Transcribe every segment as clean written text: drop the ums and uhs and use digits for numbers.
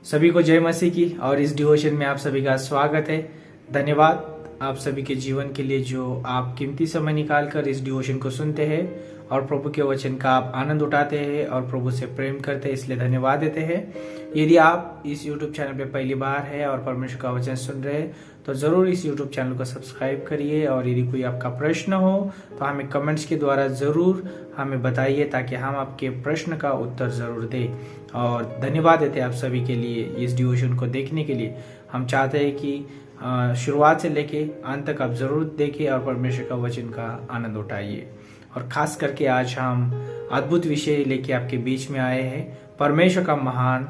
सभी को जय मसीह की। और इस डिवोशन में आप सभी का स्वागत है। धन्यवाद आप सभी के जीवन के लिए जो आप कीमती समय निकाल कर इस डिवोशन को सुनते हैं और प्रभु के वचन का आप आनंद उठाते हैं और प्रभु से प्रेम करते हैं, इसलिए धन्यवाद देते हैं। यदि आप इस YouTube चैनल पे पहली बार है और परमेश्वर का वचन सुन रहे हैं तो जरूर इस YouTube चैनल को सब्सक्राइब करिए। और यदि कोई आपका प्रश्न हो तो हमें कमेंट्स के द्वारा जरूर हमें बताइए ताकि हम आपके प्रश्न का उत्तर जरूर दें। और धन्यवाद देते हैं आप सभी के लिए इस डिवोशन को देखने के लिए। हम चाहते हैं कि शुरुआत से लेके अंत तक आप जरूर देखिए और परमेश्वर का वचन का आनंद उठाइए। और खास करके आज हम अद्भुत विषय लेके आपके बीच में आए हैं, परमेश्वर का महान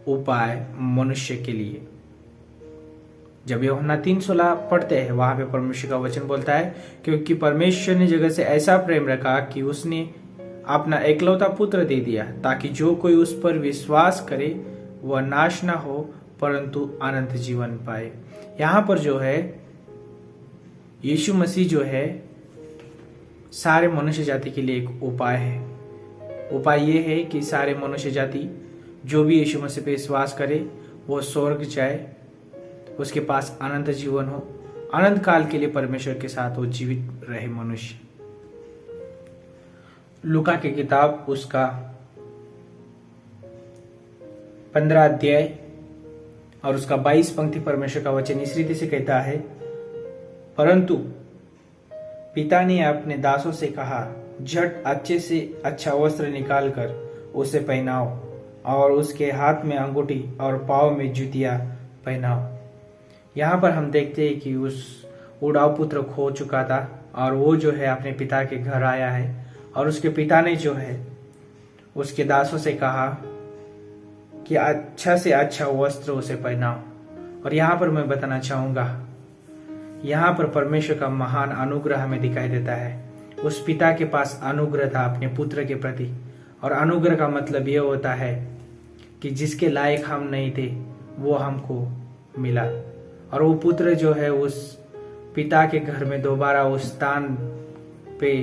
उपाय मनुष्य के लिए। जब यूहन्ना 3:16 पढ़ते हैं वहां पे परमेश्वर का वचन बोलता है, क्योंकि परमेश्वर ने जगत से ऐसा प्रेम रखा कि उसने अपना एकलौता पुत्र दे दिया ताकि जो कोई उस पर विश्वास करे वह नाश ना हो परंतु अनंत जीवन पाए। यहाँ पर जो है यीशु मसीह जो है सारे मनुष्य जाति के लिए एक उपाय है। उपाय ये है कि सारे मनुष्य जाति जो भी यीशु मसीह पे विश्वास करे वो स्वर्ग जाए, उसके पास अनंत जीवन हो, अनंत काल के लिए परमेश्वर के साथ वो जीवित रहे मनुष्य। लूका की किताब उसका 15 अध्याय और उसका 22 पंक्ति परमेश्वर का वचन इस रीति से कहता है, परंतु पिता ने अपने दासों से कहा, झट अच्छे से अच्छा वस्त्र निकालकर उसे पहनाओ और उसके हाथ में अंगूठी और पांव में जूतियां पहनाओ। यहाँ पर हम देखते हैं कि उस उड़ाऊ पुत्र खो चुका था और वो जो है अपने पिता के घर आया है और उसके पिता ने जो है उसके दासों से कहा कि अच्छा से अच्छा वस्त्र उसे पहनाओ। और यहाँ पर मैं बताना चाहूंगा, यहाँ पर परमेश्वर का महान अनुग्रह हमें दिखाई देता है। उस पिता के पास अनुग्रह था अपने पुत्र के प्रति, और अनुग्रह का मतलब यह होता है कि जिसके लायक हम नहीं थे वो हमको मिला। और वो पुत्र जो है उस पिता के घर में दोबारा उस स्थान पे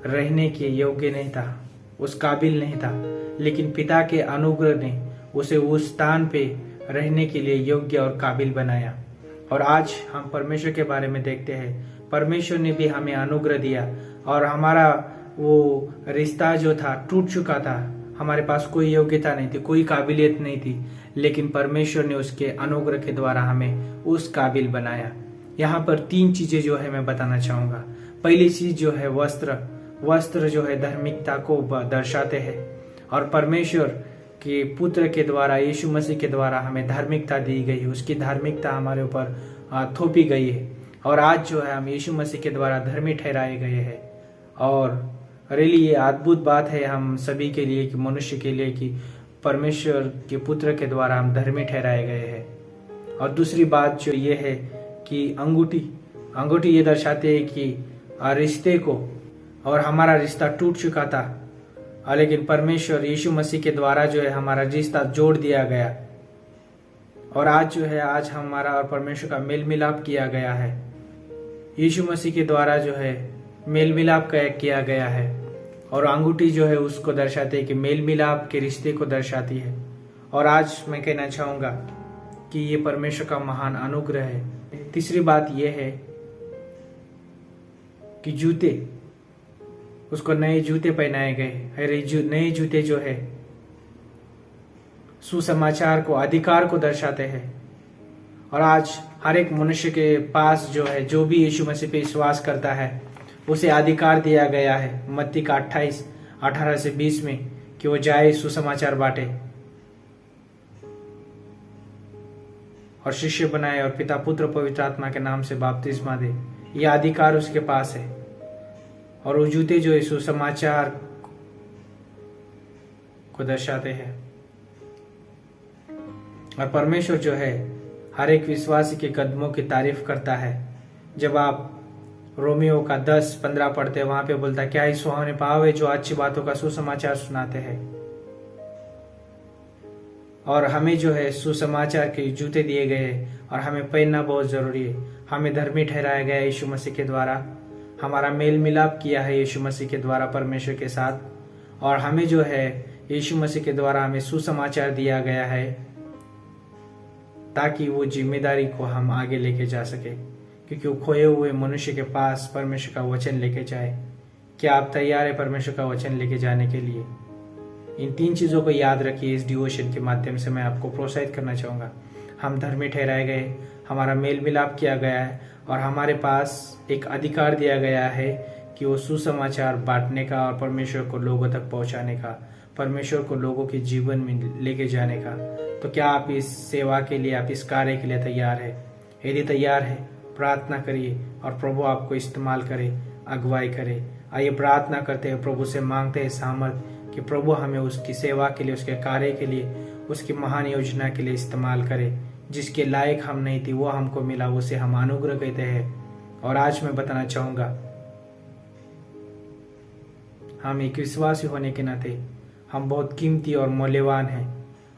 रहने के योग्य नहीं था, उस काबिल नहीं था, लेकिन पिता के अनुग्रह ने उसे उस स्थान पे रहने के लिए योग्य और काबिल बनाया। और आज हम परमेश्वर के बारे में देखते हैं, परमेश्वर ने भी हमें अनुग्रह दिया और हमारा वो रिश्ता जो था टूट चुका था, हमारे पास कोई योग्यता नहीं थी, कोई काबिलियत नहीं थी, लेकिन परमेश्वर ने उसके अनुग्रह के द्वारा हमें उस काबिल बनाया। यहाँ पर 3 चीजें जो है मैं बताना चाहूंगा। पहली चीज जो है वस्त्र जो है धार्मिकता को दर्शाते हैं और परमेश्वर के पुत्र के द्वारा यीशु मसीह के द्वारा हमें धार्मिकता दी गई, उसकी धार्मिकता हमारे ऊपर थोपी गई है। और आज जो है हम यीशु मसीह के द्वारा धर्मी ठहराए गए हैं। और रियली ये अद्भुत बात है हम सभी के लिए, कि मनुष्य के लिए, कि परमेश्वर के पुत्र के द्वारा हम धर्मी ठहराए गए हैं। और दूसरी बात जो ये है कि अंगूठी ये दर्शाते है कि रिश्ते को, और हमारा रिश्ता टूट चुका था लेकिन परमेश्वर यीशु मसीह के द्वारा जो है हमारा रिश्ता जोड़ दिया गया। और आज जो है आज हमारा और परमेश्वर का मेल मिलाप किया गया है। यीशु मसीह के द्वारा जो है मेल मिलाप किया गया है। और अंगूठी जो है उसको दर्शाते है कि मेल मिलाप के रिश्ते को दर्शाती है। और आज मैं कहना चाहूंगा कि ये परमेश्वर का महान अनुग्रह है। तीसरी बात यह है कि जूते, उसको नए जूते पहनाए गए। नए जूते जो है सुसमाचार को, अधिकार को दर्शाते हैं। और आज हर एक मनुष्य के पास जो है, जो भी यीशु मसीह पे विश्वास करता है, उसे अधिकार दिया गया है मत्ती का 28:18 से 20 में, कि वो जाए सुसमाचार बांटे और शिष्य बनाए और पिता पुत्र पवित्र आत्मा के नाम से बपतिस्मा दे। यह अधिकार उसके पास है। और वो जूते जो है सुसमाचार को दर्शाते हैं। और परमेश्वर जो है हर एक विश्वासी के कदमों की तारीफ करता है। जब आप रोमियो का 10:15 पढ़ते हैं, वहां पे बोलता है, क्या ही सुहावने पाव है जो अच्छी बातों का सुसमाचार सुनाते हैं। और हमें जो है सुसमाचार के जूते दिए गए हैं और हमें पहनना बहुत जरूरी है। हमें धर्मी ठहराया गया है यीशु मसीह के द्वारा, हमारा मेल मिलाप किया है यीशु मसीह के द्वारा परमेश्वर के साथ। और हमें जो है यीशु मसीह के द्वारा हमें सुसमाचार दिया गया है ताकि वो जिम्मेदारी को हम आगे लेके जा सके, क्योंकि वो खोए हुए मनुष्य के पास परमेश्वर का वचन लेके जाए। क्या आप तैयार है परमेश्वर का वचन लेके जाने के लिए? इन 3 चीजों को याद रखिए। इस डिवोशन के माध्यम से मैं आपको प्रोत्साहित करना चाहूंगा। हम धर्मी ठहराए गए, हमारा मेल मिलाप किया गया है और हमारे पास एक अधिकार दिया गया है कि वो सुसमाचार बांटने का और परमेश्वर को लोगों तक पहुंचाने का, परमेश्वर को लोगों के जीवन में लेके जाने का। तो क्या आप इस सेवा के लिए, आप इस कार्य के लिए तैयार है? यदि तैयार है, प्रार्थना करिए और प्रभु आपको इस्तेमाल करे, अगुवाई करे। आइए प्रार्थना करते हैं, प्रभु से मांगते हैं सामर्थ कि प्रभु हमें उसकी सेवा के लिए, उसके कार्य के लिए, उसकी महान योजना के लिए इस्तेमाल करे। जिसके लायक हम नहीं थे वो हमको मिला, उसे हम अनुग्रह कहते हैं। और आज मैं बताना चाहूंगा, हम एक विश्वासी होने के नाते हम बहुत कीमती और मूल्यवान हैं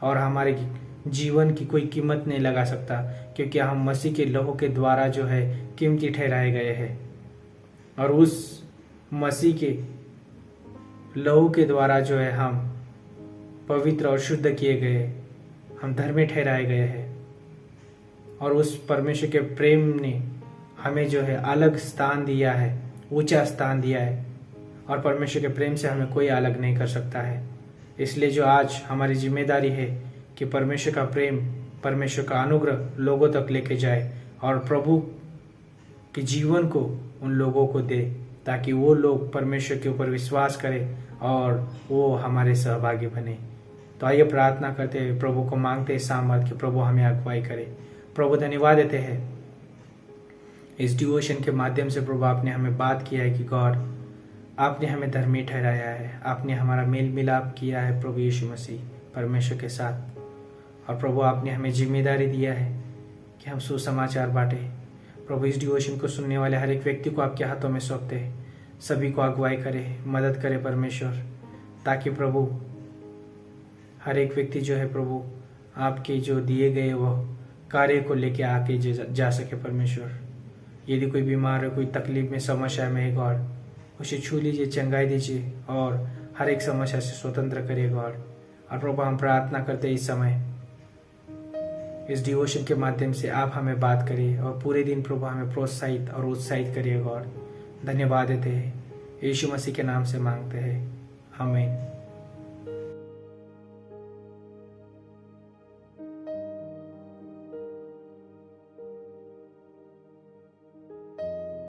और हमारे जीवन की कोई कीमत नहीं लगा सकता, क्योंकि हम मसीह के लहू के द्वारा जो है कीमती ठहराए गए हैं। और उस मसीह के लहू के द्वारा जो है हम पवित्र और शुद्ध किए गए, हम धर्मी ठहराए गए हैं। और उस परमेश्वर के प्रेम ने हमें जो है अलग स्थान दिया है, ऊंचा स्थान दिया है, और परमेश्वर के प्रेम से हमें कोई अलग नहीं कर सकता है। इसलिए जो आज हमारी जिम्मेदारी है कि परमेश्वर का प्रेम, परमेश्वर का अनुग्रह लोगों तक लेके जाए और प्रभु के जीवन को उन लोगों को दे, ताकि वो लोग परमेश्वर के ऊपर विश्वास करें और वो हमारे सहभागी बने। तो आइए प्रार्थना करते हैं, प्रभु को मांगते हैं सामर्थ कि प्रभु हमें अगुवाई करे। प्रभु धन्यवाद देते हैं इस डिवोशन के माध्यम से। प्रभु आपने हमें बात किया है कि गॉड आपने हमें धर्मी ठहराया है, आपने हमारा मेल मिलाप किया है प्रभु यीशु मसीह परमेश्वर के साथ। और प्रभु आपने हमें जिम्मेदारी दिया है कि हम सुसमाचार बांटे। प्रभु इस डिवोशन को सुनने वाले हर एक व्यक्ति को आपके हाथों में सौंपते हैं, सभी को अगुवाई करे, मदद करे परमेश्वर, ताकि प्रभु हर एक व्यक्ति जो है प्रभु आपके जो दिए गए वह कार्य को लेके आके जा सके परमेश्वर। यदि कोई बीमार है, कोई तकलीफ में, समस्या में है गॉड, उसे छू लीजिए, चंगाई दीजिए और हर एक समस्या से स्वतंत्र करिए गॉड। और प्रभु हम प्रार्थना करते इस समय इस डिवोशन के माध्यम से आप हमें बात करिए और पूरे दिन प्रभु हमें प्रोत्साहित और उत्साहित करिए गॉड। धन्यवाद देते हैं, यीशु मसीह के नाम से मांगते हैं, आमीन।